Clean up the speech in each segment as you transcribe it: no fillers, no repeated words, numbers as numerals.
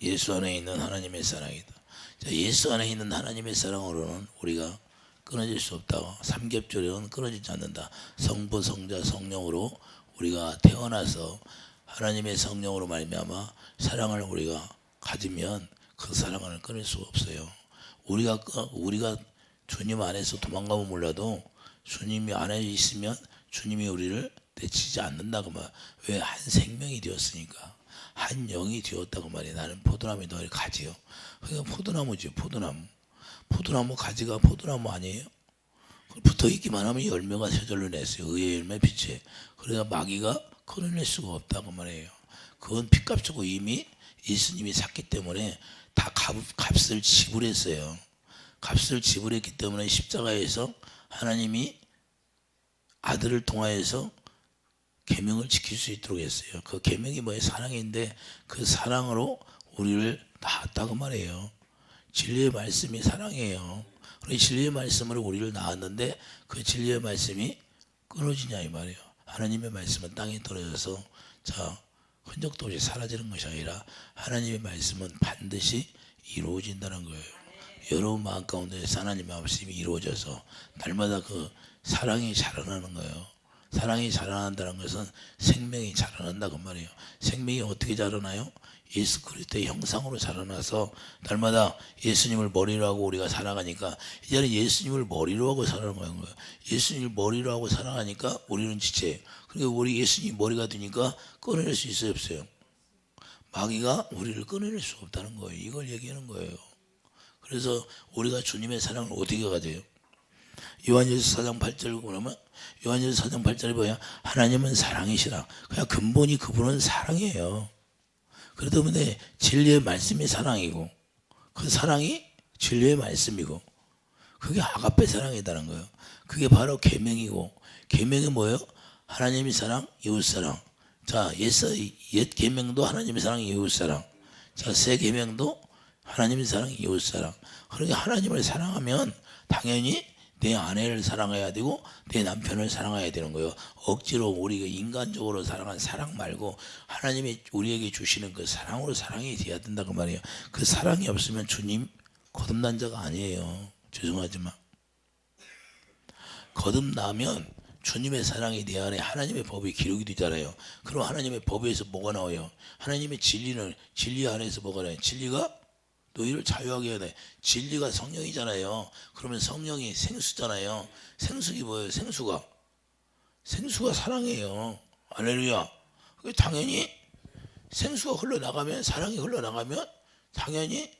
예수 안에 있는 하나님의 사랑이다. 자, 예수 안에 있는 하나님의 사랑으로는 우리가 끊어질 수 없다고. 삼겹줄은 끊어지지 않는다. 성부, 성자, 성령으로 우리가 태어나서 하나님의 성령으로 말미암아 사랑을 우리가 가지면 그 사랑을 끊을 수 없어요. 우리가 주님 안에서 도망가면 몰라도 주님이 안에 있으면 주님이 우리를 내치지 않는다고 말. 왜? 한 생명이 되었으니까. 한 영이 되었다고 말이에요. 나는 포도나무에 너희 가지요. 그러니까 포도나무지, 포도나무. 포도나무 가지가 포도나무 아니에요? 붙어 있기만 하면 열매가 저절로 냈어요. 의의 열매 빛에. 그러니까 마귀가 끊어낼 수가 없다고 말해요. 그건 핏값 주고 이미 예수님이 샀기 때문에 다 값을 지불했어요. 값을 지불했기 때문에 십자가에서 하나님이 아들을 통하여서 계명을 지킬 수 있도록 했어요. 그 계명이 뭐예요? 사랑인데 그 사랑으로 우리를 낳았다고 말해요. 진리의 말씀이 사랑이에요. 그래서 진리의 말씀으로 우리를 낳았는데 그 진리의 말씀이 끊어지냐 이 말이에요. 하나님의 말씀은 땅에 떨어져서 자 흔적도 없이 사라지는 것이 아니라 하나님의 말씀은 반드시 이루어진다는 거예요. 여러분 마음 가운데 하나님의 말씀이 이루어져서 날마다 그 사랑이 자라나는 거예요. 사랑이 자라난다는 것은 생명이 자라난다고 말이에요. 생명이 어떻게 자라나요? 예수 그리스도의 형상으로 자라나서 날마다 예수님을 머리로 하고 우리가 살아가니까 이제는 예수님을 머리로 하고 살아가는 거예요. 예수님을 머리로 하고 살아가니까 우리는 지체예요. 그리고 우리 예수님 머리가 되니까 끊어낼 수 있어요, 없어요? 마귀가 우리를 끊어낼 수 없다는 거예요. 이걸 얘기하는 거예요. 그래서 우리가 주님의 사랑을 어떻게 가져요? 요한일서 4장 8절 보면 요한일서 4장 8절에 뭐야? 하나님은 사랑이시라. 그냥 근본이 그분은 사랑이에요. 그렇기 때문에 진리의 말씀이 사랑이고 그 사랑이 진리의 말씀이고 그게 아가페 사랑이라는 거예요. 그게 바로 계명이고 계명이 뭐예요? 하나님의 사랑, 이웃 사랑. 자, 옛 계명도 하나님의 사랑, 이웃 사랑. 자, 새 계명도 하나님의 사랑, 이웃 사랑. 그러니까 하나님을 사랑하면 당연히 내 아내를 사랑해야 되고 내 남편을 사랑해야 되는 거예요. 억지로 우리가 인간적으로 사랑한 사랑 말고 하나님이 우리에게 주시는 그 사랑으로 사랑이 돼야 된다고 말이에요. 그 사랑이 없으면 주님 거듭난 자가 아니에요. 죄송하지만 거듭나면 주님의 사랑이 내 안에 하나님의 법이 기록이 되잖아요. 그럼 하나님의 법에서 뭐가 나와요? 하나님의 진리 안에서 뭐가 나와요? 진리가 너희를 자유하게 해야 돼. 진리가 성령이잖아요. 그러면 성령이 생수잖아요. 생수가 뭐예요? 생수가 사랑이에요. 할렐루야. 당연히 생수가 흘러나가면 사랑이 흘러나가면 당연히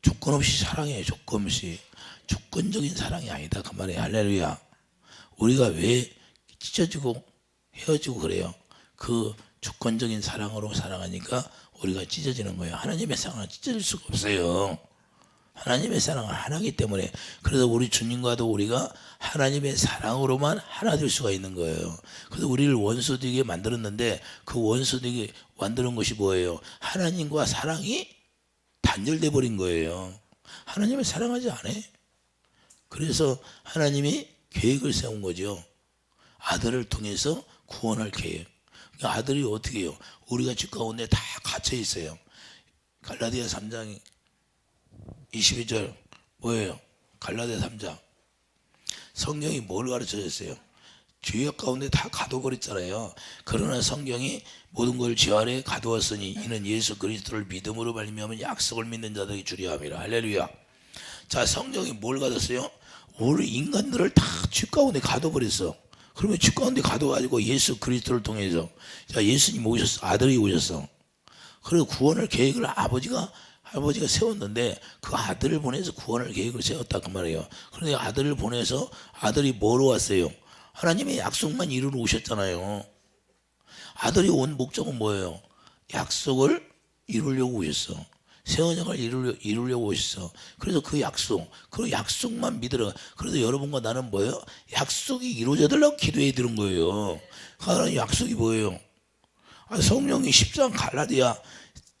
조건 없이 사랑해요. 조건 없이. 조건적인 사랑이 아니다 그 말이에요. 할렐루야. 우리가 왜 찢어지고 헤어지고 그래요? 그 조건적인 사랑으로 살아가니까 우리가 찢어지는 거예요. 하나님의 사랑은 찢어질 수가 없어요. 하나님의 사랑은 하나이기 때문에. 그래서 우리 주님과도 우리가 하나님의 사랑으로만 하나 될 수가 있는 거예요. 그래서 우리를 원수 되게 만들었는데 그 원수 되게 만드는 것이 뭐예요? 하나님과 사랑이 단절돼 버린 거예요. 하나님을 사랑하지 않아. 그래서 하나님이 계획을 세운 거죠. 아들을 통해서 구원할 계획. 그러니까 아들이 어떻게 해요? 우리가 집 가운데 다 갇혀 있어요. 갈라디아 3장 22절 뭐예요? 갈라디아 3장 성경이 뭘 가르쳐 줬어요? 죄악 가운데 다 가둬버렸잖아요. 그러나 성경이 모든 걸 죄 아래 가두었으니 이는 예수 그리스도를 믿음으로 말미암은 약속을 믿는 자들이 주려 함이라. 할렐루야. 자, 성경이 뭘 가뒀어요? 우리 인간들을 다 죄 가운데 가둬버렸어. 그러면 죄 가운데 가둬가지고 예수 그리스도를 통해서 자, 예수님 오셨어. 아들이 오셨어. 그래서 구원을 계획을 할아버지가 세웠는데 그 아들을 보내서 구원을 계획을 세웠다 그 말이에요. 그런데 아들을 보내서 아들이 뭐로 왔어요? 하나님의 약속만 이루러 오셨잖아요. 아들이 온 목적은 뭐예요? 약속을 이루려고 오셨어. 새 언약을 이루려고 오셨어. 그래서 그 약속만 믿으라. 그래서 여러분과 나는 뭐예요? 약속이 이루어져 달라고 기도해 드린 거예요. 하나님 약속이 뭐예요? 성령이 10장 갈라디아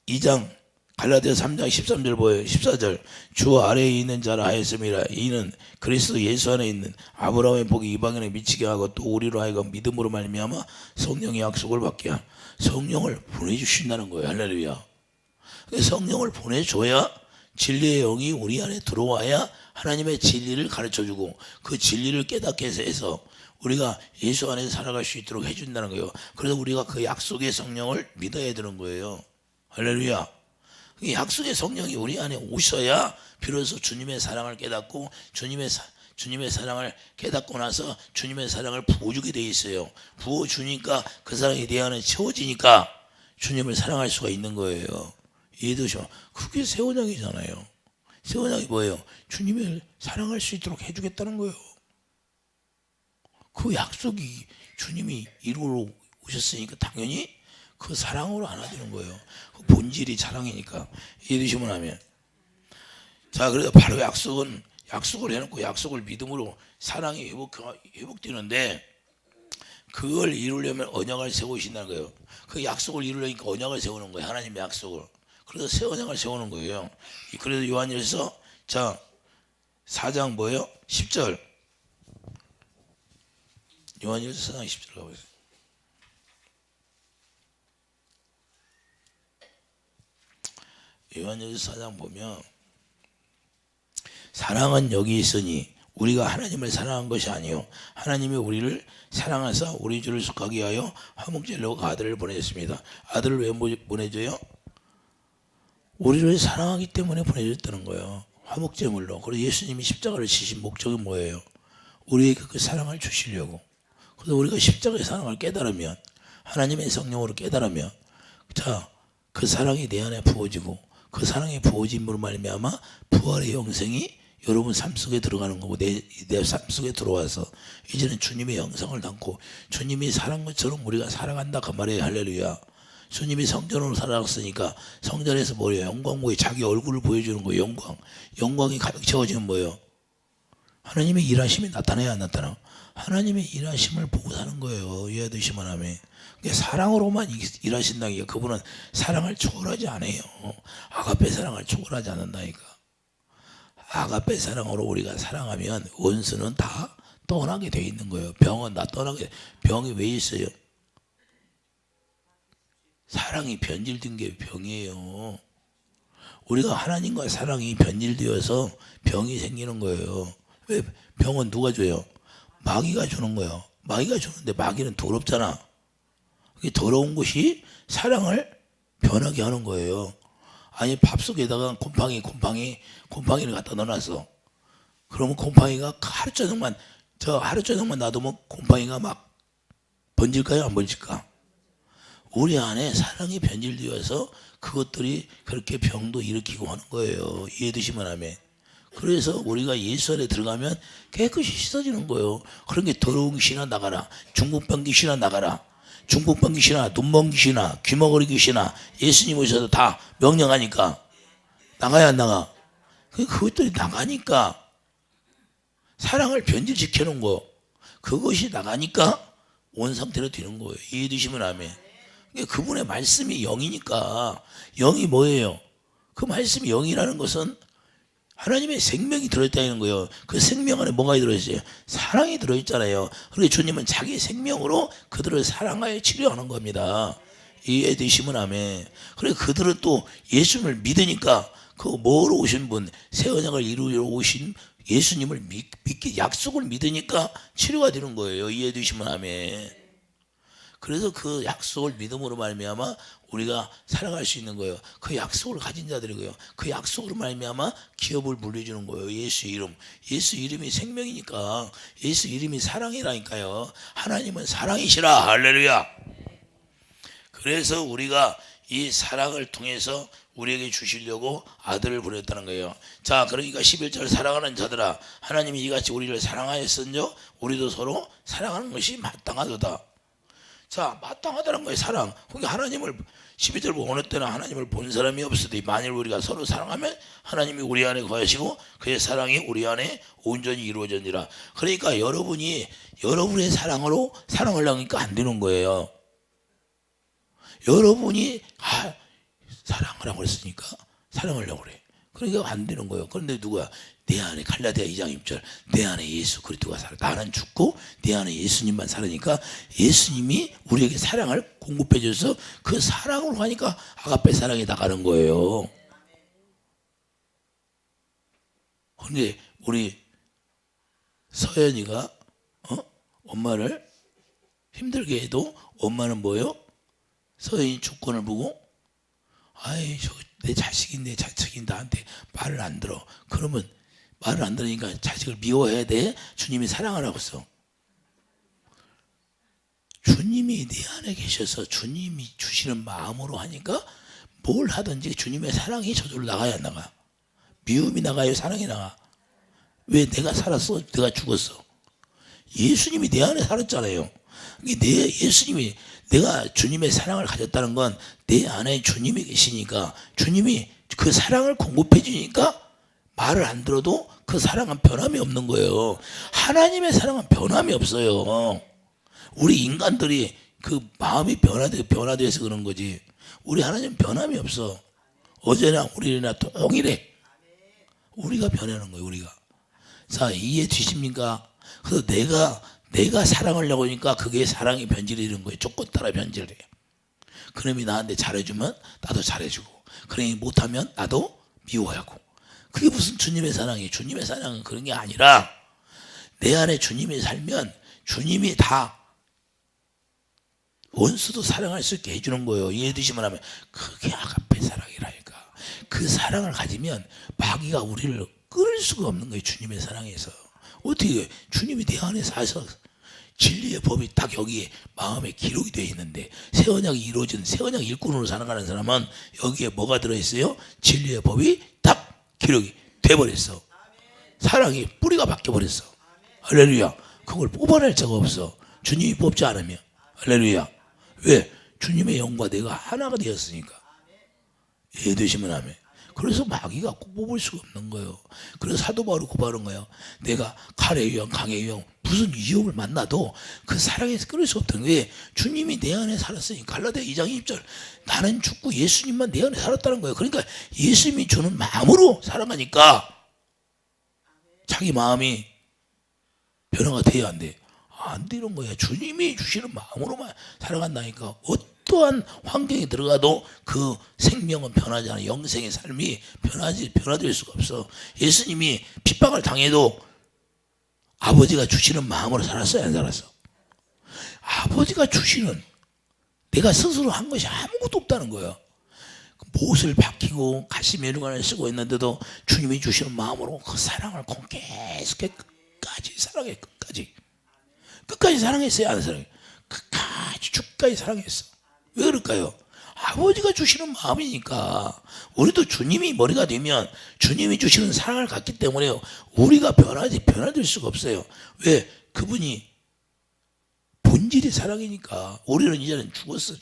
3장 13절 뭐예요? 14절 주 아래에 있는 자라 하였음이라. 이는 그리스도 예수 안에 있는 아브라함의 복이 이방인에 미치게 하고 또 우리로 하여금 믿음으로 말미암아 성령의 약속을 받게 한 성령을 보내주신다는 거예요. 할렐루야. 성령을 보내줘야 진리의 영이 우리 안에 들어와야 하나님의 진리를 가르쳐주고 그 진리를 깨닫게 해서 우리가 예수 안에 살아갈 수 있도록 해준다는 거예요. 그래서 우리가 그 약속의 성령을 믿어야 되는 거예요. 할렐루야. 약속의 성령이 우리 안에 오셔야 비로소 주님의 사랑을 깨닫고 주님의 사랑을 깨닫고 나서 주님의 사랑을 부어주게 돼 있어요. 부어주니까 그 사랑이 내 안에 채워지니까 주님을 사랑할 수가 있는 거예요. 이해되죠? 그게 새 언약이잖아요. 새 언약이 뭐예요? 주님을 사랑할 수 있도록 해주겠다는 거예요. 그 약속이 주님이 이루러 오셨으니까 당연히 그 사랑으로 안아주는 거예요. 그 본질이 사랑이니까. 이해되시면 하면. 자, 그래서 바로 약속을 해놓고 약속을 믿음으로 사랑이 회복되는데 그걸 이루려면 언약을 세우신다는 거예요. 그 약속을 이루려니까 언약을 세우는 거예요. 하나님의 약속을. 그래서 새 언약을 세우는 거예요. 그래서 요한일서 자 4장 뭐예요? 10절. 요한일서 4장 10절 가보세요. 요한일서 4장 보면 사랑은 여기 있으니 우리가 하나님을 사랑한 것이 아니요 하나님이 우리를 사랑하사 우리 주를 속하게 하여 화목제로 아들을 보내셨습니다. 아들을 왜 보내줘요? 우리를 사랑하기 때문에 보내줬다는 거예요. 화목제물로. 그리고 예수님이 십자가를 지신 목적이 뭐예요? 우리에게 그 사랑을 주시려고. 그래서 우리가 십자가의 사랑을 깨달으면 하나님의 성령으로 깨달으면 자, 그 사랑이 내 안에 부어지고 그 사랑이 부어짐으로 말미암아 부활의 영생이 여러분 삶 속에 들어가는 거고 내 삶 속에 들어와서 이제는 주님의 영성을 담고 주님이 살아간 것처럼 우리가 살아간다 그 말이에요. 할렐루야. 주님이 성전으로 살아갔으니까 성전에서 뭐예요? 영광 보여 자기 얼굴을 보여주는 거예요. 영광이 가득 채워지는 뭐예요? 하나님의 일하심이 나타나야 안 나타나? 하나님의 일하심을 보고 사는 거예요. 이해되시면 하면. 사랑으로만 일하신다니까 그분은 사랑을 초월하지 않아요. 아가페 사랑을 초월하지 않는다니까. 아가페 사랑으로 우리가 사랑하면 원수는 다 떠나게 돼 있는 거예요. 병은 다 떠나게. 병이 왜 있어요? 사랑이 변질된 게 병이에요. 우리가 하나님과 사랑이 변질되어서 병이 생기는 거예요. 왜? 병은 누가 줘요? 마귀가 주는 거예요. 마귀가 주는데 마귀는 더럽잖아. 더러운 것이 사랑을 변하게 하는 거예요. 아니 밥 속에다가 곰팡이를 갖다 넣어놨어. 그러면 곰팡이가 하루 저녁만 놔두면 곰팡이가 막 번질까요? 안 번질까? 우리 안에 사랑이 변질되어서 그것들이 그렇게 병도 일으키고 하는 거예요. 이해되시면 하면. 그래서 우리가 예수 안에 들어가면 깨끗이 씻어지는 거예요. 그런 게 더러운 귀신아 나가라. 중국병 귀신아 나가라. 중국병 귀신아, 눈먼 귀신아, 귀머거리 귀신아 예수님 오셔서 다 명령하니까 나가야 안 나가? 그것들이 나가니까 사랑을 변질시켜 놓은 거 그것이 나가니까 원상태로 되는 거예요. 이해되시면 하면. 그분의 말씀이 영이니까 영이 뭐예요? 그 말씀이 영이라는 것은 하나님의 생명이 들어있다는 거예요. 그 생명 안에 뭐가 들어있어요? 사랑이 들어있잖아요. 그러니까 주님은 자기 생명으로 그들을 사랑하여 치료하는 겁니다. 이해되시면 아멘. 그래 그들은 또 예수님을 믿으니까 그 뭐로 오신 분, 새 언약을 이루려 오신 예수님을 믿기 약속을 믿으니까 치료가 되는 거예요. 이해되시면 아멘. 그래서 그 약속을 믿음으로 말미암아 우리가 살아갈 수 있는 거예요. 그 약속을 가진 자들이고요. 그 약속으로 말미암아 기업을 물려주는 거예요. 예수 이름. 예수 이름이 생명이니까 예수 이름이 사랑이라니까요. 하나님은 사랑이시라. 할렐루야. 그래서 우리가 이 사랑을 통해서 우리에게 주시려고 아들을 보냈다는 거예요. 자, 그러니까 11절 사랑하는 자들아 하나님이 이같이 우리를 사랑하였으며 우리도 서로 사랑하는 것이 마땅하도다. 자, 마땅하다는 거예요. 사랑. 그러니까 하나님을 12절 보고 어느 때나 하나님을 본 사람이 없으되 만일 우리가 서로 사랑하면 하나님이 우리 안에 거하시고 그의 사랑이 우리 안에 온전히 이루어졌느니라. 그러니까 여러분의 사랑으로 사랑을 하니까 안 되는 거예요. 여러분이 사랑을 하고 그랬으니까 사랑을 하고 그래. 그러니까 안 되는 거예요. 그런데 누구야? 내 안에 갈라디아 2장 6절 내 안에 예수 그리스도가 살아. 나는 죽고 내 안에 예수님만 살으니까 예수님이 우리에게 사랑을 공급해 줘서 그 사랑으로 하니까 아가페 사랑이 나가는 거예요. 그런데 우리 서연이가 엄마를 힘들게 해도 엄마는 뭐예요? 서연이 조건을 보고 아이 내 자식인데 자식이 나한테 말을 안 들어. 그러면 말을 안 들으니까 자식을 미워해야 돼? 주님이 사랑을 하고 있어. 주님이 내 안에 계셔서 주님이 주시는 마음으로 하니까 뭘 하든지 주님의 사랑이 저절로 나가야 안 나가? 미움이 나가요? 사랑이 나가? 왜? 내가 살았어? 내가 죽었어? 예수님이 내 안에 살았잖아요. 예수님이 내가 주님의 사랑을 가졌다는 건 내 안에 주님이 계시니까 주님이 그 사랑을 공급해 주니까 말을 안 들어도 그 사랑은 변함이 없는 거예요. 하나님의 사랑은 변함이 없어요. 우리 인간들이 그 마음이 변화돼서 그런 거지. 우리 하나님은 변함이 없어. 어제나 오늘이나 동일해. 우리가 변하는 거예요. 우리가. 자, 이해 되십니까? 그래서 내가 사랑하려고 하니까 그게 사랑이 변질이 되는 거예요. 조건 따라 변질을 해요. 그놈이 나한테 잘해주면 나도 잘해주고, 그놈이 못하면 나도 미워하고. 그게 무슨 주님의 사랑이에요. 주님의 사랑은 그런 게 아니라 내 안에 주님이 살면 주님이 다 원수도 사랑할 수 있게 해주는 거예요. 이해되시면 하면 그게 아가페 사랑이라니까. 그 사랑을 가지면 마귀가 우리를 끌을 수가 없는 거예요. 주님의 사랑에서. 어떻게 주님이 내 안에 사셔 진리의 법이 딱 여기에 마음에 기록이 되어 있는데 새 언약이 이루어진 새 언약 일꾼으로 살아가는 사람은 여기에 뭐가 들어있어요? 진리의 법이 딱 기록이 돼버렸어. 사랑이 뿌리가 바뀌어버렸어. 할렐루야. 그걸 뽑아낼 자가 없어. 주님이 뽑지 않으면. 할렐루야. 왜? 주님의 영과 내가 하나가 되었으니까. 이해되시면 하면. 그래서 마귀가 꼭 뽑을 수가 없는 거예요. 그래서 사도 바울이 고발한 거예요. 내가 칼의 유형, 강의 유형, 무슨 위협을 만나도 그 사랑에서 끊을 수 없다는 거예요. 왜? 주님이 내 안에 살았으니 갈라디아 2장 20절 나는 죽고 예수님만 내 안에 살았다는 거예요. 그러니까 예수님이 주는 마음으로 살아가니까 자기 마음이 변화가 돼야 안 돼. 안 되는 거야. 주님이 주시는 마음으로만 살아간다니까. 어떠한 환경에 들어가도 그 생명은 변하지 않아. 영생의 삶이 변화될 수가 없어. 예수님이 핍박을 당해도 아버지가 주시는 마음으로 살았어요? 안 살았어? 아버지가 주시는, 내가 스스로 한 것이 아무것도 없다는 거예요. 못을 박히고 가시메르관을 쓰고 있는데도 주님이 주시는 마음으로 그 사랑을 계속해 끝까지 사랑해. 끝까지 사랑했어요? 안 사랑해요? 끝까지 사랑했어. 왜 그럴까요? 아버지가 주시는 마음이니까. 우리도 주님이 머리가 되면 주님이 주시는 사랑을 갖기 때문에 우리가 변화될 수가 없어요. 왜? 그분이 본질이 사랑이니까. 우리는 이제는 죽었어.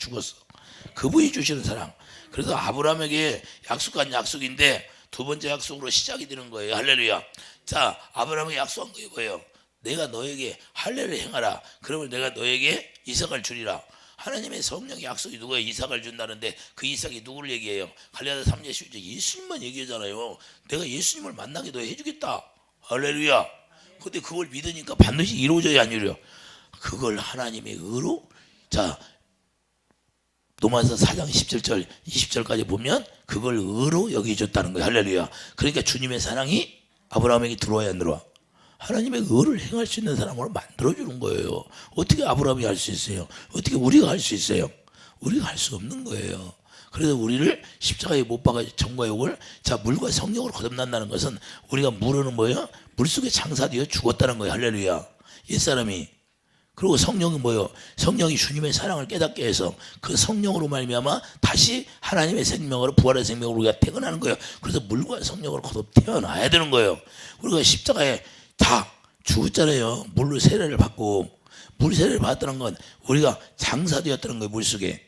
그분이 주시는 사랑. 그래서 아브라함에게 약속한 약속인데 두 번째 약속으로 시작이 되는 거예요. 할렐루야. 자, 아브라함에게 약속한 게 뭐예요? 내가 너에게 할례를 행하라. 그러면 내가 너에게 이삭을 주리라. 하나님의 성령의 약속이 누구예요? 이삭을 준다는데 그 이삭이 누구를 얘기해요? 갈라디아 3장 12절 예수님만 얘기하잖아요. 내가 예수님을 만나게 너 해주겠다. 할렐루야. 근데 그걸 믿으니까 반드시 이루어져야 안 이루어요? 그걸 하나님의 의로. 자, 로마서 4장 17절 20절까지 보면 그걸 의로 여기줬다는 거예요. 할렐루야. 그러니까 주님의 사랑이 아브라함에게 들어와야 안 들어와? 하나님의 의를 행할 수 있는 사람으로 만들어주는 거예요. 어떻게 아브라함이 할 수 있어요? 어떻게 우리가 할 수 있어요? 우리가 할 수 없는 거예요. 그래서 우리를 십자가에 못 박아 정과 욕을, 자, 물과 성령으로 거듭난다는 것은 우리가 물은 뭐예요? 물속에 장사되어 죽었다는 거예요. 할렐루야. 옛사람이. 그리고 성령은 뭐예요? 성령이 주님의 사랑을 깨닫게 해서 그 성령으로 말미암아 다시 하나님의 생명으로, 부활의 생명으로 우리가 태어나는 거예요. 그래서 물과 성령으로 거듭 태어나야 되는 거예요. 우리가 십자가에 다 죽었잖아요. 물로 세례를 받고. 물 세례를 받았다는 건 우리가 장사되었다는 거예요. 물속에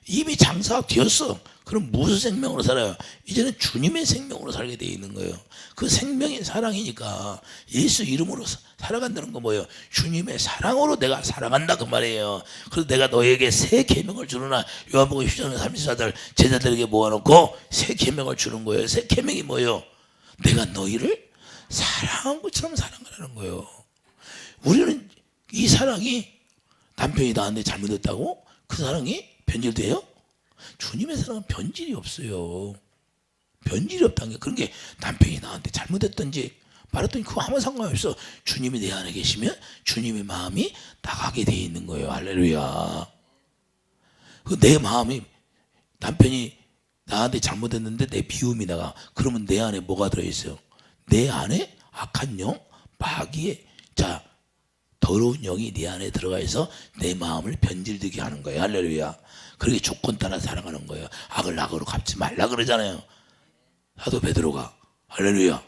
이미 장사되었어. 그럼 무슨 생명으로 살아요? 이제는 주님의 생명으로 살게 되어 있는 거예요. 그 생명이 사랑이니까 예수 이름으로 살아간다는 건 뭐예요? 주님의 사랑으로 내가 살아간다 그 말이에요. 그래서 내가 너에게 새 계명을 주노라. 요한복음 10장 34절 제자들에게 모아놓고 새 계명을 주는 거예요. 새 계명이 뭐예요? 내가 너희를 사랑한 것처럼 사랑하라는 거예요. 우리는 이 사랑이 남편이 나한테 잘못했다고 그 사랑이 변질돼요? 주님의 사랑은 변질이 없어요. 변질이 없다는 게, 그런 게 남편이 나한테 잘못했던지 말했더니 그거 아무 상관이 없어. 주님이 내 안에 계시면 주님의 마음이 나가게 돼 있는 거예요. 할렐루야. 내 마음이, 남편이 나한테 잘못했는데 내 비움이 나가. 그러면 내 안에 뭐가 들어있어요? 내 안에 악한 영, 마귀의, 자, 더러운 영이 내 안에 들어가 있어 내 마음을 변질되게 하는 거예요. 할렐루야. 그렇게 조건 따라 살아가는 거예요. 악을 악으로 갚지 말라 그러잖아요. 사도 베드로가. 할렐루야.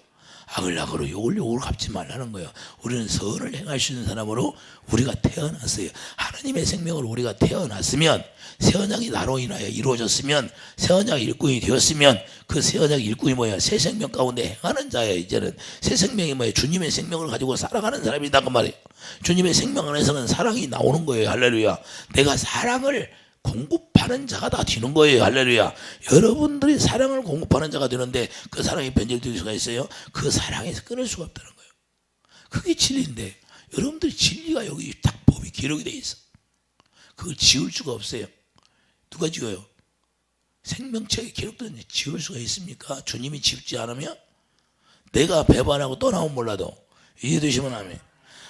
악을 악으로 욕을 욕으로 갚지 말라는 거예요. 우리는 선을 행할 수 있는 사람으로 우리가 태어났어요. 하나님의 생명으로 우리가 태어났으면, 새 언약이 나로 인하여 이루어졌으면, 새 언약 일꾼이 되었으면, 그 새 언약 일꾼이 뭐예요? 새 생명 가운데 행하는 자예요. 이제는 새 생명이 뭐예요? 주님의 생명을 가지고 살아가는 사람이다 그 말이에요. 주님의 생명 안에서는 사랑이 나오는 거예요. 할렐루야. 내가 사랑을 공급하는 자가 다 되는 거예요. 할렐루야. 여러분들이 사랑을 공급하는 자가 되는데 그 사랑이 변질될 수가 있어요? 그 사랑에서 끊을 수가 없다는 거예요. 그게 진리인데 여러분들이 진리가 여기 딱 법이 기록이 돼 있어. 그걸 지울 수가 없어요. 누가 지워요? 생명책에 기록된 지울 수가 있습니까? 주님이 지우지 않으면 내가 배반하고 떠나면 몰라도 이해되시면 아멘.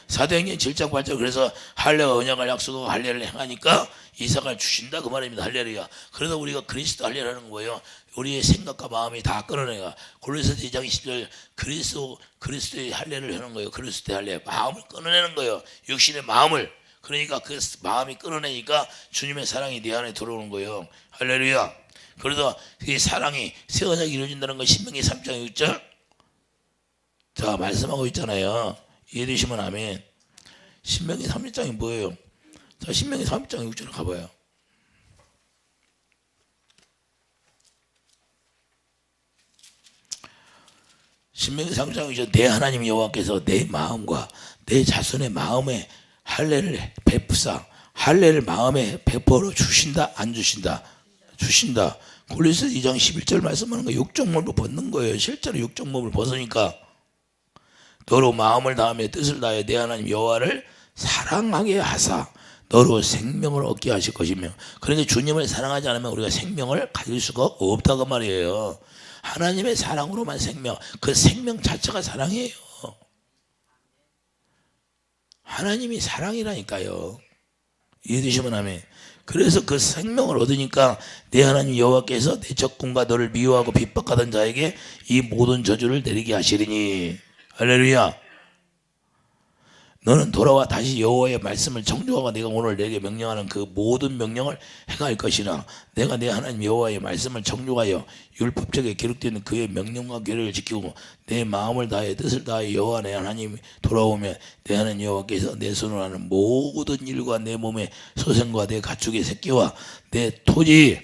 사도행전 7장 8절 그래서 할례가 언약을 약속하고 할례를 행하니까 이삭을 주신다 그 말입니다. 할렐루야. 그래서 우리가 그리스도 할례를 하는 거예요. 우리의 생각과 마음이 다 끊어내가. 골로새서 2장 20절 그리스도의 할례를 하는 거예요. 그리스도의 할례 마음을 끊어내는 거예요. 육신의 마음을. 그러니까 그 마음이 끊어내니까 주님의 사랑이 내 안에 들어오는 거예요. 할렐루야. 그래서 이 사랑이 새 언약이 이루어진다는 거 신명기 3장 6절 자 말씀하고 있잖아요. 이해되시면 아멘. 신명기 3장이 뭐예요? 자, 신명기 3장 6절 가봐요. 신명기 3장 6절 내 하나님 여호와께서 내 마음과 내 자손의 마음에 할례를 베푸사 할례를 마음에 베풀어 주신다 안 주신다? 주신다. 골로새 2장 11절 말씀하는 거 육정몸을 벗는 거예요. 실제로 육정몸을 벗으니까 너로 마음을 다하며 뜻을 다해 내 하나님 여호와를 사랑하게 하사 너로 생명을 얻게 하실 것이며. 그런데 주님을 사랑하지 않으면 우리가 생명을 가질 수가 없다고 말이에요. 하나님의 사랑으로만 생명, 그 생명 자체가 사랑이에요. 하나님이 사랑이라니까요. 이해되시면 아멘. 그래서 그 생명을 얻으니까 내 하나님 여호와께서 내 적군과 너를 미워하고 핍박하던 자에게 이 모든 저주를 내리게 하시리니. 할렐루야. 너는 돌아와 다시 여호와의 말씀을 정죄하고 내가 오늘 내게 명령하는 그 모든 명령을 행할 것이라. 내가 내 하나님 여호와의 말씀을 정죄하여 율법책에 기록되는 그의 명령과 규례를 지키고 내 마음을 다해 뜻을 다해 여호와 내 하나님 돌아오면 내 하나님 여호와께서 내 손으로 하는 모든 일과 내 몸의 소생과 내 가축의 새끼와 내 토지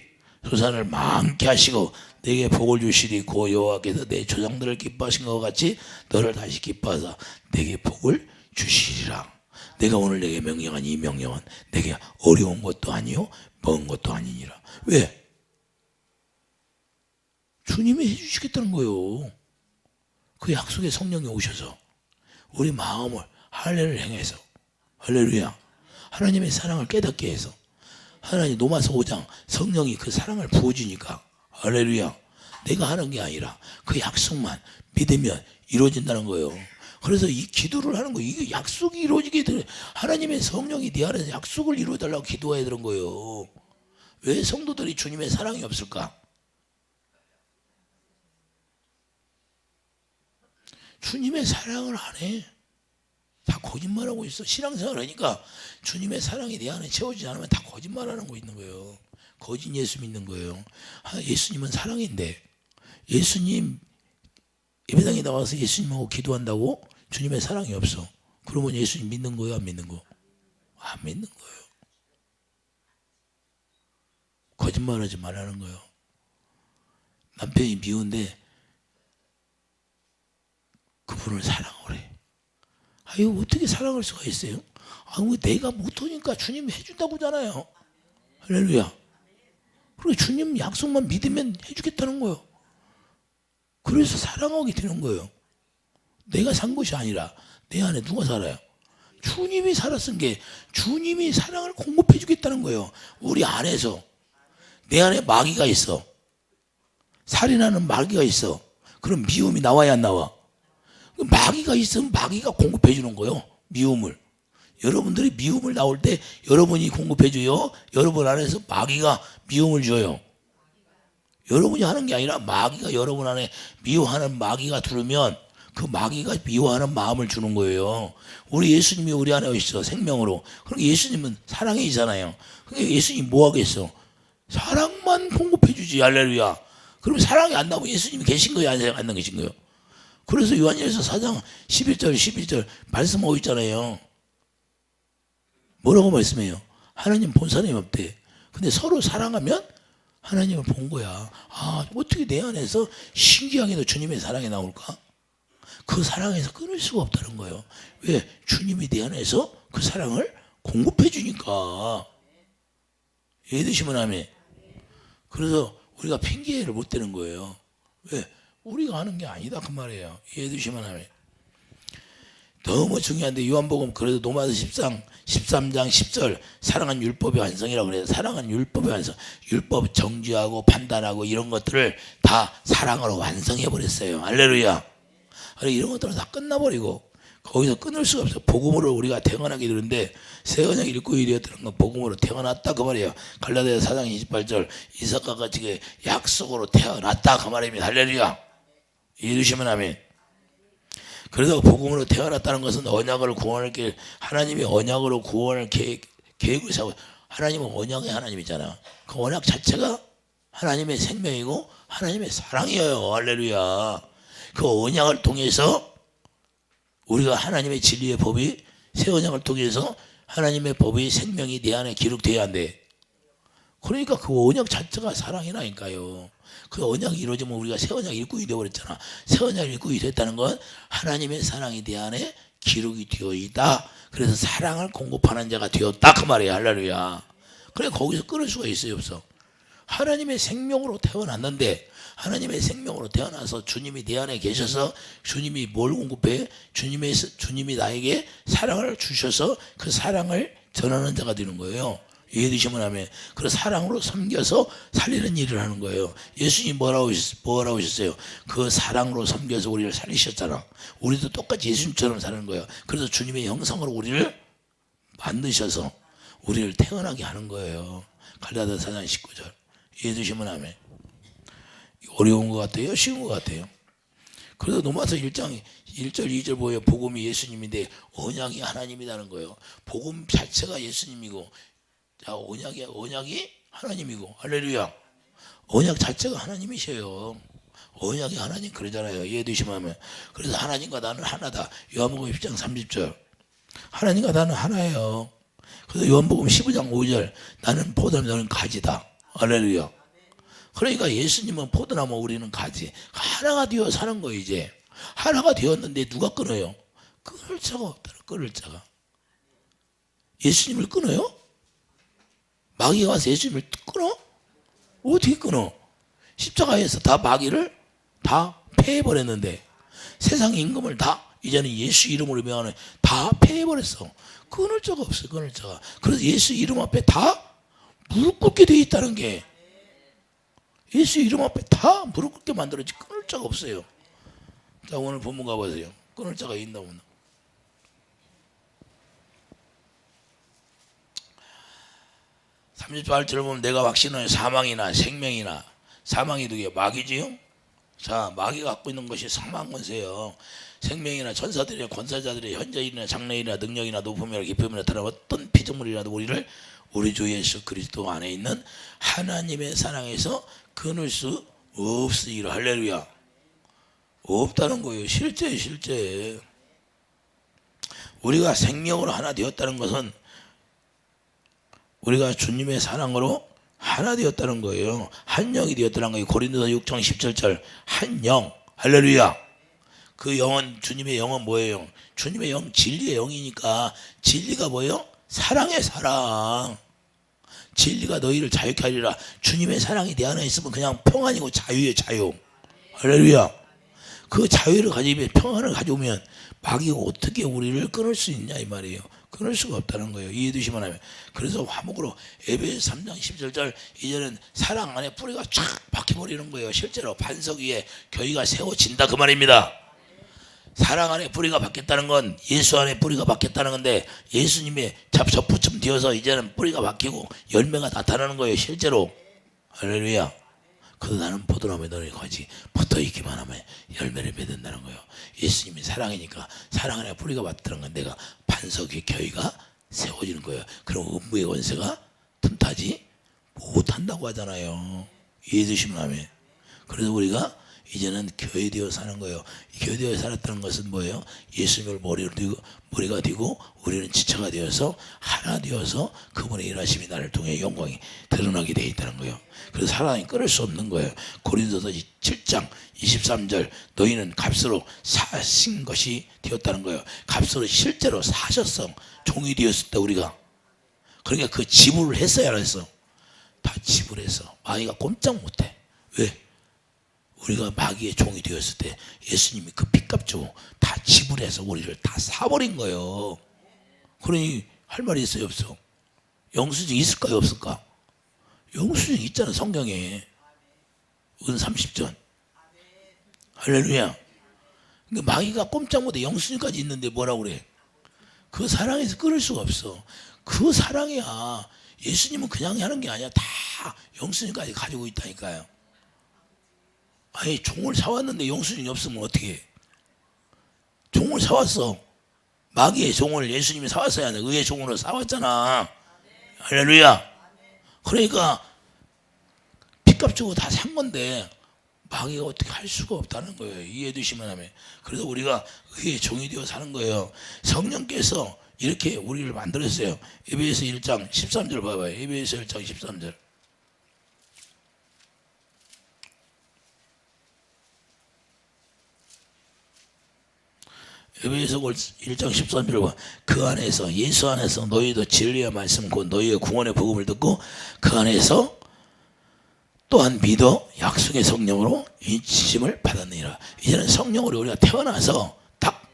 소산을 많게 하시고 내게 복을 주시리. 고 여호와께서 내 조상들을 기뻐하신 것 같이 너를 다시 기뻐하사 내게 복을 주시리라. 내가 오늘 내게 명령한 이 명령은 내게 어려운 것도 아니요 먼 것도 아니니라. 왜? 주님이 해주시겠다는 거예요. 그 약속의 성령이 오셔서 우리 마음을 할례를 행해서 할렐루야 하나님의 사랑을 깨닫게 해서 하나님 로마서 5장 성령이 그 사랑을 부어주니까 할렐루야 내가 하는 게 아니라 그 약속만 믿으면 이루어진다는 거예요. 그래서 이 기도를 하는 거예요. 이게 약속이 이루어지게 되는 하나님의 성령이 네 안에서 약속을 이루어달라고 기도해야 되는 거예요. 왜 성도들이 주님의 사랑이 없을까? 주님의 사랑을 안 해. 다 거짓말하고 있어. 신앙생활 하니까 주님의 사랑이 내 안에 채워지지 않으면 다 거짓말하는 거 있는 거예요. 거짓 예수 믿는 거예요. 예수님은 사랑인데 예수님 예배당에 나와서 예수님하고 기도한다고 주님의 사랑이 없어. 그러면 예수님 믿는 거예요? 안 믿는 거? 안 믿는 거예요. 거짓말하지 말라는 거예요. 남편이 미운데 그분을 사랑을 해. 아유, 어떻게 사랑할 수가 있어요? 아유, 내가 못하니까 주님이 해준다고 하잖아요. 할렐루야. 그리고 주님 약속만 믿으면 해주겠다는 거예요. 그래서 사랑하게 되는 거예요. 내가 산 것이 아니라 내 안에 누가 살아요? 주님이 살았은 게 주님이 사랑을 공급해 주겠다는 거예요. 우리 안에서. 내 안에 마귀가 있어. 살인하는 마귀가 있어. 그럼 미움이 나와야 안 나와? 마귀가 있으면 마귀가 공급해 주는 거예요. 미움을. 여러분들이 미움을 나올 때 여러분이 공급해 줘요. 여러분 안에서 마귀가 미움을 줘요. 여러분이 하는 게 아니라 마귀가 여러분 안에 미워하는 마귀가 들으면 그 마귀가 미워하는 마음을 주는 거예요. 우리 예수님이 우리 안에 있어, 생명으로. 그러니까 예수님은 사랑이잖아요. 그러니까 예수님 뭐 하겠어? 사랑만 공급해 주지. 할렐루야. 그럼 사랑이 안 나오면 예수님이 계신 거예요, 안 계신 거예요? 그래서 요한일서 4장 11절 말씀하고 있잖아요. 뭐라고 말씀해요? 하나님 본 사람이 없대. 근데 서로 사랑하면 하나님을 본 거야. 아, 어떻게 내 안에서 신기하게도 주님의 사랑이 나올까? 그 사랑에서 끊을 수가 없다는 거예요. 왜? 주님이 내 안에서 그 사랑을 공급해 주니까. 이해되시면 아멘. 그래서 우리가 핑계를 못 대는 거예요. 왜? 우리가 하는 게 아니다 그 말이에요. 이해되시면 아멘. 너무 중요한데 요한복음 그래도 로마서 13장 10절 사랑은 율법의 완성이라고 그래요. 사랑은 율법의 완성. 율법 정죄하고 판단하고 이런 것들을 다 사랑으로 완성해 버렸어요. 할렐루야. 이런 것들은 다 끝나버리고 거기서 끊을 수가 없어요. 복음으로 우리가 태어나게 되는데 새 언약 일꾼이 되었다는 건 복음으로 태어났다 그 말이에요. 갈라디아서 4장 28절 이삭과 같이 약속으로 태어났다 그 말입니다. 할렐루야. 이해되시면 아멘. 그래서 복음으로 태어났다는 것은 언약을 구원을 하나님이 언약으로 구원을 계획을 세워. 하나님은 언약의 하나님이잖아. 그 언약 자체가 하나님의 생명이고 하나님의 사랑이에요. 할렐루야. 그 언약을 통해서 우리가 하나님의 진리의 법이 새 언약을 통해서 하나님의 법의 생명이 내 안에 기록돼야 한대. 그러니까 그 언약 자체가 사랑이라니까요. 그 언약이 이루어지면 우리가 새 언약 일꾼이 되어버렸잖아. 새 언약 일꾼이 됐다는 건 하나님의 사랑이 내 안에 기록이 되어 있다. 그래서 사랑을 공급하는 자가 되었다 그 말이야. 할렐루야. 그래 거기서 끊을 수가 있어요 없어? 하나님의 생명으로 태어났는데 하나님의 생명으로 태어나서 주님이 내 안에 계셔서 주님이 뭘 공급해? 주님이 나에게 사랑을 주셔서 그 사랑을 전하는 자가 되는 거예요. 이해되시면 하면 그래서 사랑으로 섬겨서 살리는 일을 하는 거예요. 예수님 뭐라고 하셨어요? 그 사랑으로 섬겨서 우리를 살리셨잖아. 우리도 똑같이 예수님처럼 사는 거예요. 그래서 주님의 형상으로 우리를 만드셔서 우리를 태어나게 하는 거예요. 갈라디아서 4장 19절 이해되시면 하면 어려운 것 같아요? 쉬운 것 같아요? 그래서 로마서 1장 1절 2절 보여요. 복음이 예수님인데 언약이 하나님이라는 거예요. 복음 자체가 예수님이고 자, 언약이 하나님이고 할렐루야. 언약 자체가 하나님이셔요. 언약이 하나님 그러잖아요. 이해되시면 하면. 그래서 하나님과 나는 하나다. 요한복음 10장 30절 하나님과 나는 하나예요. 그래서 요한복음 15장 5절 나는 포도나무 너는 가지다. 할렐루야. 그러니까 예수님은 포도나무 우리는 가지. 하나가 되어 사는 거예요. 이제 하나가 되었는데 누가 끊어요? 끊을 자가 없다. 끊을 자가. 예수님을 끊어요? 마귀가 와서 예수님을 끊어? 어떻게 끊어? 십자가에서 다 마귀를 다 패해버렸는데 세상 임금을 다 이제는 예수 이름으로 명하는 다 패해버렸어. 끊을 자가 없어요. 끊을 자가. 그래서 예수 이름 앞에 다 무릎 꿇게 돼 있다는 게 예수 이름 앞에 다 무릎 꿇게 만들어지 끊을 자가 없어요. 자 오늘 본문 가보세요. 끊을 자가 있나 없나. 38절을 보면 내가 확신하는 사망이나 생명이나 사망이 누구예요? 마귀지요? 자 마귀가 갖고 있는 것이 사망 권세예요. 생명이나 천사들이나 권사자들이 현재이나 장래이나 능력이나 높음이나 깊음이나 다른 어떤 피조물이라도 우리를 우리 주 예수 그리스도 안에 있는 하나님의 사랑에서 끊을 수 없으리라. 할렐루야. 없다는 거예요. 실제 우리가 생명으로 하나 되었다는 것은 우리가 주님의 사랑으로 하나 되었다는 거예요. 한 영이 되었다는 거예요. 고린도서 6장 17절 한 영. 할렐루야. 그 영은 주님의 영은 뭐예요? 주님의 영 진리의 영이니까 진리가 뭐예요? 사랑의 사랑. 진리가 너희를 자유케 하리라. 주님의 사랑이 내 안에 있으면 그냥 평안이고 자유예요. 자유. 할렐루야. 그 자유를 가지면 평안을 가져오면 마귀가 어떻게 우리를 끊을 수 있냐 이 말이에요. 끊을 수가 없다는 거예요. 이해해 주시면 하면. 그래서 화목으로 에베소 3장 17절 이제는 사랑 안에 뿌리가 쫙 박혀버리는 거예요. 실제로 반석 위에 교회가 세워진다 그 말입니다. 사랑 안에 뿌리가 박혔다는 건 예수 안에 뿌리가 박혔다는 건데 예수님의 접붙임 되어서 이제는 뿌리가 박히고 열매가 나타나는 거예요. 실제로. 할렐루야. 그래서 나는 포도나무에 너희 같이 붙어있기만 하면 열매를 맺는다는 거예요. 예수님이 사랑이니까 사랑 안에 뿌리가 박혔다는 건 내가 반석의 교회가 세워지는 거예요. 그럼 음부의 권세가 틈타지 못한다고 하잖아요. 이해해 주시면 하면. 그래서 우리가 이제는 교회되어 사는 거예요. 교회되어 살았다는 것은 뭐예요? 예수님을 머리가 되고 우리는 지체가 되어서 하나 되어서 그분의 일하심이 나를 통해 영광이 드러나게 되어 있다는 거예요. 그래서 사랑이 끊을 수 없는 거예요. 고린도서 7장 23절 너희는 값으로 사신 것이 되었다는 거예요. 값으로 실제로 사셨어. 종이 되었을 때 우리가. 그러니까 그 지불을 했어야 안 했어? 다 지불해서 마귀가 꼼짝 못해. 왜? 우리가 마귀의 종이 되었을 때 예수님이 그 핏값 주고 다 지불해서 우리를 다 사버린 거예요. 그러니 할 말이 있어요 없어? 영수증 있을까요 없을까? 영수증 있잖아 성경에. 은 30전. 할렐루야. 그러니까 마귀가 꼼짝 못해. 영수증까지 있는데 뭐라고 그래? 그 사랑에서 끊을 수가 없어. 그 사랑이야. 예수님은 그냥 하는 게 아니야. 다 영수증까지 가지고 있다니까요. 아니 종을 사왔는데 영수증이 없으면 어떻게 해? 종을 사왔어. 마귀의 종을 예수님이 사왔어야 돼. 의의 종으로 사왔잖아. 할렐루야. 그러니까 핏값 주고 다 산 건데 마귀가 어떻게 할 수가 없다는 거예요. 이해해 주시면 하면. 그래서 우리가 의의 종이 되어 사는 거예요. 성령께서 이렇게 우리를 만들었어요. 에베소 1장 13절 봐봐요. 에베소 1장 13절. 에베소 1장 13절을 봐. 그 안에서 예수 안에서 너희도 진리의 말씀 곧 너희의 구원의 복음을 듣고 그 안에서 또한 믿어 약속의 성령으로 인치심을 받았느니라. 이제는 성령으로 우리가 태어나서 딱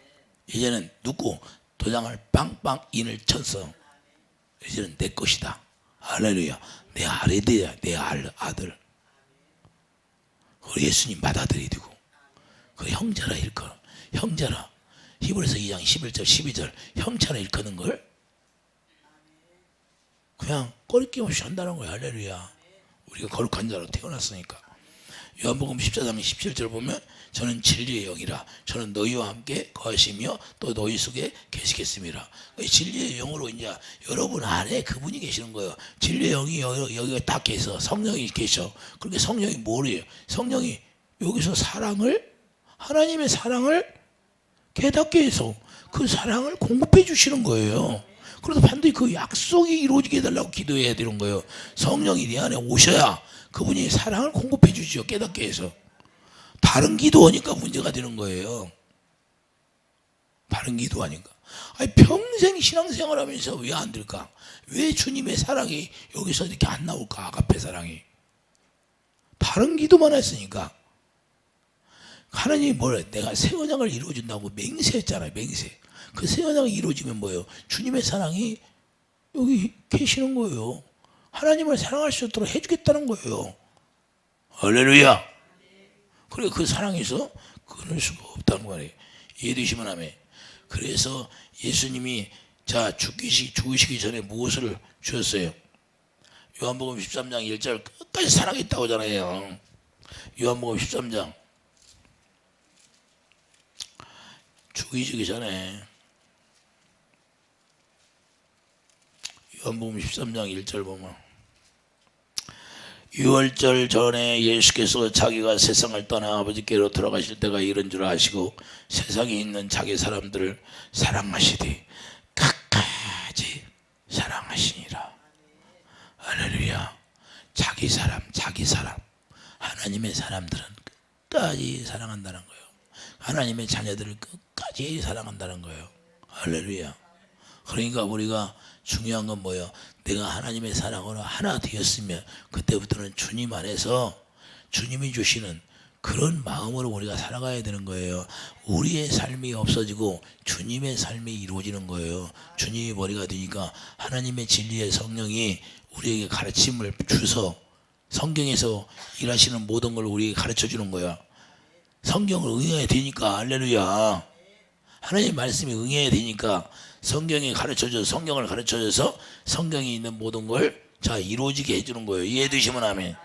이제는 누구 도장을 빵빵 인을 쳤어. 이제는 내 것이다. 할렐루야. 내 아들이야. 내 아들. 그 예수님 받아들이고 그 형제라 일컬어. 형제라. 히브리서 2장 11절 12절 형체나 일컫는 걸 그냥 꺼리낌 없이 한다는 거야. 할렐루야. 우리가 거룩한 자로 태어났으니까. 요한복음 14장 17절 보면 저는 진리의 영이라 저는 너희와 함께 거하시며 또 너희 속에 계시겠습니다. 진리의 영으로 이제 여러분 안에 그분이 계시는 거예요. 진리의 영이 여기가 딱 계셔. 성령이 계셔. 그렇게 성령이 뭐래요? 성령이 여기서 사랑을 하나님의 사랑을 깨닫게 해서 그 사랑을 공급해 주시는 거예요. 그래서 반드시 그 약속이 이루어지게 해달라고 기도해야 되는 거예요. 성령이 내 안에 오셔야 그분이 사랑을 공급해 주시죠. 깨닫게 해서. 다른 기도하니까 문제가 되는 거예요. 다른 기도하니까. 아니 평생 신앙생활 하면서 왜 안 될까? 왜 주님의 사랑이 여기서 이렇게 안 나올까? 아가페 사랑이. 다른 기도만 했으니까. 하나님이 뭐래? 내가 새 언약을 이루어준다고 맹세했잖아요. 맹세. 그 새 언약이 이루어지면 뭐예요? 주님의 사랑이 여기 계시는 거예요. 하나님을 사랑할 수 있도록 해주겠다는 거예요. 할렐루야. 그리고 그 사랑에서 끊을 수가 없다는 거예요. 이해되시면 하면. 그래서 예수님이 자 죽으시기 전에 무엇을 주셨어요? 요한복음 13장 1절 끝까지 사랑했다고 하잖아요. 요한복음 13장 죽이시기 전에 요한복음 13장 1절 보면 유월절 전에 예수께서 자기가 세상을 떠나 아버지께로 돌아가실 때가 이른 줄 아시고 세상에 있는 자기 사람들을 사랑하시되 끝까지 사랑하시니라. 할렐루야. 자기 사람. 하나님의 사람들은 끝까지 사랑한다는 거예요. 하나님의 자녀들을 끝까지 사랑한다는 거예요. 할렐루야. 그러니까 우리가 중요한 건 뭐예요? 내가 하나님의 사랑으로 하나 되었으면 그때부터는 주님 안에서 주님이 주시는 그런 마음으로 우리가 살아가야 되는 거예요. 우리의 삶이 없어지고 주님의 삶이 이루어지는 거예요. 주님이 머리가 되니까 하나님의 진리의 성령이 우리에게 가르침을 주서 성경에서 일하시는 모든 걸 우리에게 가르쳐 주는 거야. 성경을 응해야 되니까. 할렐루야. 하나님 말씀이 응해야 되니까 성경이 가르쳐줘서 성경을 가르쳐줘서 성경에 있는 모든 걸 자 이루어지게 해주는 거예요. 이해되시면 아멘.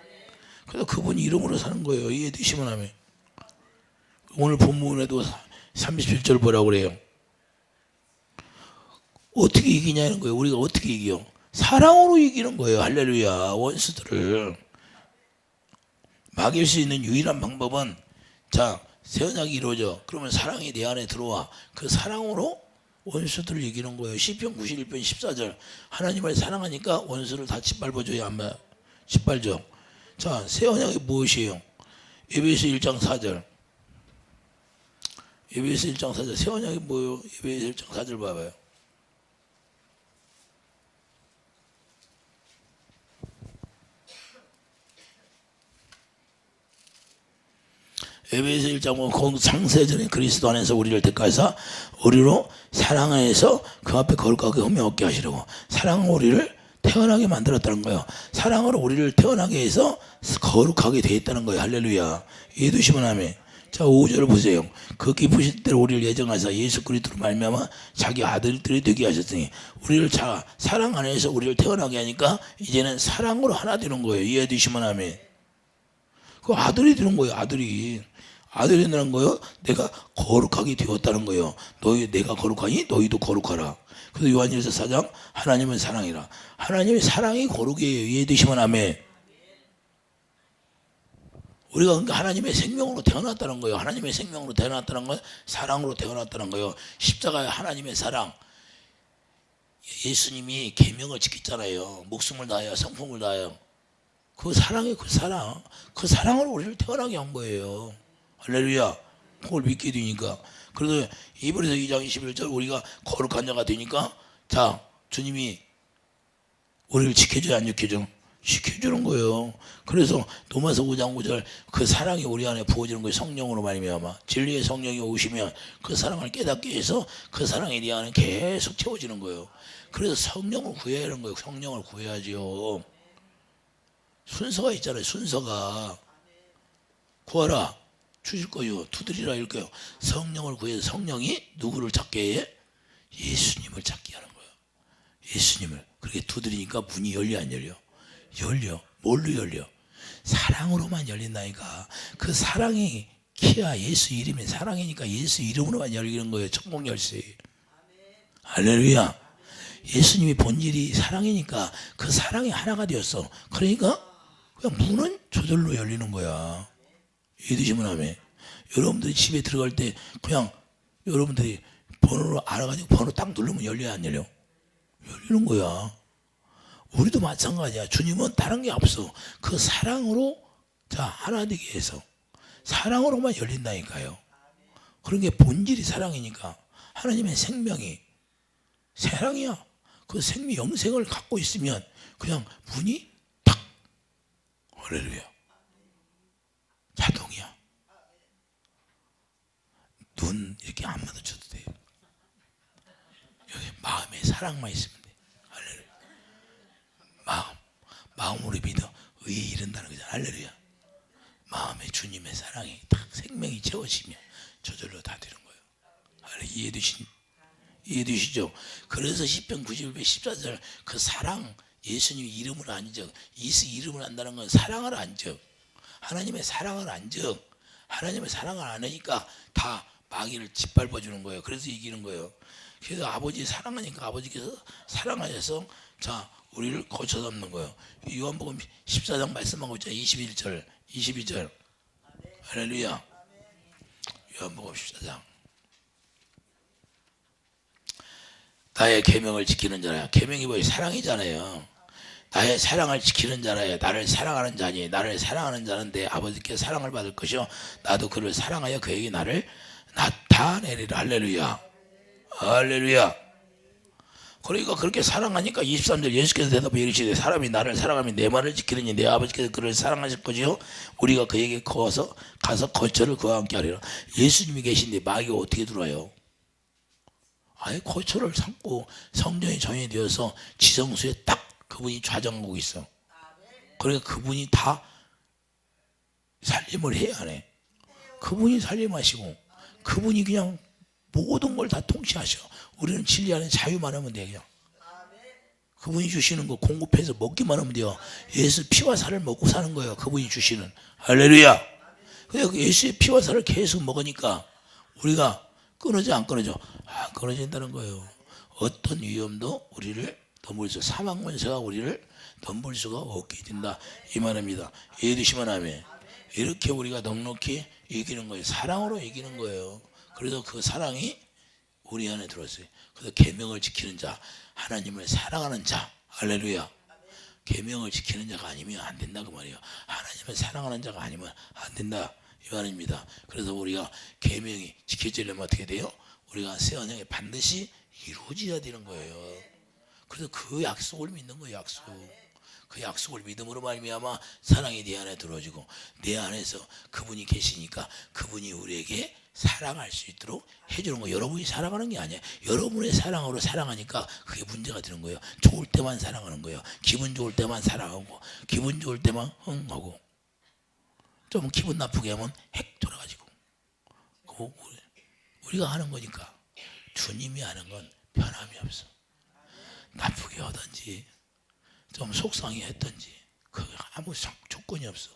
그래서 그분 이름으로 사는 거예요. 이해되시면 아멘. 오늘 본문에도 37절 보라고 그래요. 어떻게 이기냐는 거예요. 우리가 어떻게 이겨? 사랑으로 이기는 거예요. 할렐루야. 원수들을 막을 수 있는 유일한 방법은 자 새 언약이 이루어져. 그러면 사랑이 내 안에 들어와. 그 사랑으로 원수들을 이기는 거예요. 시편 91편 14절 하나님을 사랑하니까 원수를 다 짓밟아줘야 안 짓밟죠. 자, 새 언약이 무엇이에요? 에베소 1장 4절 에베소 1장 4절 새 언약이 뭐예요? 에베소 1장 4절 봐봐요. 에베소 1장 보면 창세전에 그리스도 안에서 우리를 택하사 우리로 사랑 안에서 그 앞에 거룩하게 흠이 없게 하시려고 사랑으로 우리를 태어나게 만들었다는 거예요. 사랑으로 우리를 태어나게 해서 거룩하게 되어 있다는 거예요. 할렐루야. 이해되시면 아멘. 자 5절을 보세요. 그 기쁘신 대로 우리를 예정하사 예수 그리스도로 말미암아 자기 아들들이 되게 하셨으니 우리를 자 사랑 안에서 우리를 태어나게 하니까 이제는 사랑으로 하나 되는 거예요. 이해되시면 아멘. 그 아들이 되는 거예요. 아들이 되는 거예요. 내가 거룩하게 되었다는 거예요. 너희 내가 거룩하니 너희도 거룩하라. 그래서 요한일서 4장 하나님은 사랑이라. 하나님의 사랑이 거룩이에요. 이해되시면 아멘. 우리가 그러니까 하나님의 생명으로 태어났다는 거예요. 하나님의 생명으로 태어났다는 건 사랑으로 태어났다는 거예요. 십자가의 하나님의 사랑. 예수님이 계명을 지켰잖아요. 목숨을 다하여 성품을 다하여. 그 사랑이 그 사랑으로 우리를 태어나게 한 거예요. 할렐루야. 그걸 믿게 되니까. 그래서 이브리서 2장 21절 우리가 거룩한 자가 되니까 자 주님이 우리를 지켜줘야 안 지켜줘? 지켜주는 거예요. 그래서 도마서 5장 5절 그 사랑이 우리 안에 부어지는 거예요. 성령으로 말미암아 진리의 성령이 오시면 그 사랑을 깨닫게 해서 그 사랑이 네 안에 계속 채워지는 거예요. 그래서 성령을 구해야 하는 거예요. 성령을 구해야죠. 순서가 있잖아요. 순서가 구하라 주실 거요 두드리라 할 거요. 성령을 구해서 성령이 누구를 찾게 해? 예수님을 찾게 하는 거예요. 예수님을. 그렇게 두드리니까 문이 열려 안 열려? 열려. 뭘로 열려? 사랑으로만 열린다니까. 그 사랑이 키야 예수 이름이 사랑이니까 예수 이름으로만 열리는 거예요. 천국 열쇠. 할렐루야. 예수님이 본질이 사랑이니까 그 사랑이 하나가 되었어. 그러니까 그냥 문은 저절로 열리는 거야. 이해되시면 아멘. 여러분들이 집에 들어갈 때 그냥 여러분들이 번호를 알아가지고 번호 딱 누르면 열려야 안 열려? 열리는 거야. 우리도 마찬가지야. 주님은 다른 게 없어. 그 사랑으로 자 하나 되게 해서 사랑으로만 열린다니까요. 그런 게 본질이 사랑이니까 하나님의 생명이 사랑이야. 그 생명 영생을 갖고 있으면 그냥 문이 탁 할렐루야. 자동이야. 눈 이렇게 안 마주쳐도 돼요. 여기 마음에 사랑만 있으면 돼. 할렐루야. 마음으로 믿어 의에 이른다는 거죠. 할렐루야. 마음에 주님의 사랑이 딱 생명이 채워지면 저절로 다 되는 거예요. 할렐루야. 이해되시죠? 그래서 시편 91편 14절 그 사랑 예수님 이름을 안 적. 예수 이름을 안다는 건 사랑을 안 적. 하나님의 사랑을 안 적. 하나님의 사랑을 안 하니까 다 마귀를 짓밟아 주는 거예요. 그래서 이기는 거예요. 그래서 아버지 사랑하니까 아버지께서 사랑하셔서 자 우리를 거쳐 담는 거예요. 요한복음 14장 말씀하고 있잖아요. 21절 22절 할렐루야. 요한복음 14장 나의 계명을 지키는 자라. 계명이 뭐예요? 사랑이잖아요. 나의 사랑을 지키는 자라야 나를 사랑하는 자니 나를 사랑하는 자는 내 아버지께 사랑을 받을 것이요 나도 그를 사랑하여 그에게 나를 나타내리라. 할렐루야. 할렐루야. 그러니까 그렇게 사랑하니까 23절 예수께서 대답해 이르시되 사람이 나를 사랑하면 내 말을 지키느니 내 아버지께서 그를 사랑하실 것이요 우리가 그에게 가서 거처를 그와 함께 하리라. 예수님이 계신데 마귀가 어떻게 들어와요? 아예 거처를 삼고 성령이 전이 되어서 지성소에 딱 그분이 좌정하고 있어. 그러니까 그분이 다 살림을 해야 하네. 그분이 살림하시고 그분이 그냥 모든 걸 다 통치하셔. 우리는 진리 안에 자유만 하면 돼요. 그냥. 그분이 주시는 거 공급해서 먹기만 하면 돼요. 예수 피와 살을 먹고 사는 거예요. 그분이 주시는. 할렐루야. 근데 그 예수의 피와 살을 계속 먹으니까 우리가 끊어져 안 끊어져? 안 끊어진다는 거예요. 어떤 위험도 우리를 넘볼 수, 사망 권세가 우리를 넘볼 수가 없게 된다 이 말입니다. 이해 되시면 아멘. 이렇게 우리가 넉넉히 이기는 거예요. 사랑으로 이기는 거예요. 그래서 그 사랑이 우리 안에 들어왔어요. 그래서 계명을 지키는 자, 하나님을 사랑하는 자, 할렐루야. 계명을 지키는 자가 아니면 안 된다 그 말이에요. 하나님을 사랑하는 자가 아니면 안 된다 이 말입니다. 그래서 우리가 계명이 지켜지려면 어떻게 돼요? 우리가 새 언약에 반드시 이루어져야 되는 거예요. 그래서 그 약속을 믿는 거예요. 약속. 그 약속을 믿음으로 말미암아 사랑이 내 안에 들어지고 내 안에서 그분이 계시니까 그분이 우리에게 사랑할 수 있도록 해주는 거예요. 여러분이 사랑하는 게 아니에요. 여러분의 사랑으로 사랑하니까 그게 문제가 되는 거예요. 좋을 때만 사랑하는 거예요. 기분 좋을 때만 사랑하고 기분 좋을 때만 하고 좀 기분 나쁘게 하면 핵 돌아가지고 우리가 하는 거니까 주님이 하는 건 변함이 없어. 나쁘게 하든지 좀 속상해 했든지 그 아무 조건이 없어.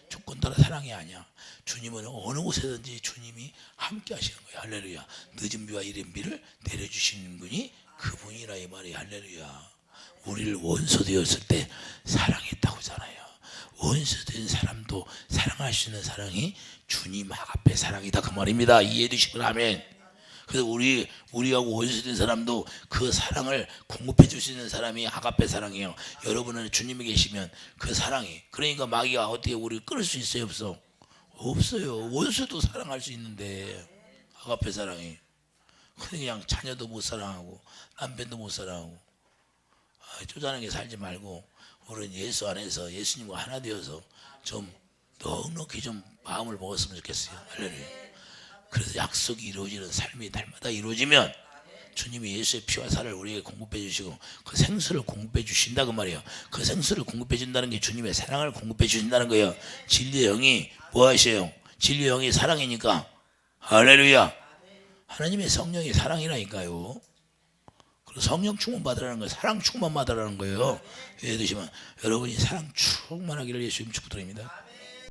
조건 따라 사랑이 아니야. 주님은 어느 곳에든지 주님이 함께 하시는 거야. 할렐루야. 늦은 비와 이른 비를 내려주시는 분이 그분이라 이 말이. 할렐루야. 우리를 원수 되었을 때 사랑했다고 하잖아요. 원수 된 사람도 사랑할 수 있는 사랑이 주님 앞에 사랑이다 그 말입니다. 이해해 주시면 아멘. 그래서 우리하고 원수된 사람도 그 사랑을 공급해 줄 수 있는 사람이 아가페 사랑이에요. 여러분은 주님이 계시면 그 사랑이, 그러니까 마귀가 어떻게 우리를 끌을 수 있어요? 없어요. 원수도 사랑할 수 있는데 아가페 사랑이. 근데 그냥 자녀도 못 사랑하고 남편도 못 사랑하고 쪼잔하게 살지 말고 우리는 예수 안에서 예수님과 하나 되어서 좀 넉넉히 좀 마음을 먹었으면 좋겠어요. 할렐루야. 그래서 약속이 이루어지는 삶이 날마다 이루어지면 주님이 예수의 피와 살을 우리에게 공급해 주시고 그 생수를 공급해 주신다 그 말이에요. 그 생수를 공급해 준다는 게 주님의 사랑을 공급해 주신다는 거예요. 진리의 영이 뭐 하셔요? 진리의 영이 사랑이니까. 할렐루야. 하나님의 성령이 사랑이라니까요. 그리고 성령 충만 받으라는 거예요. 사랑 충만 받으라는 거예요. 예를 드시면 여러분이 사랑 충만하기를 예수님 축복드립니다.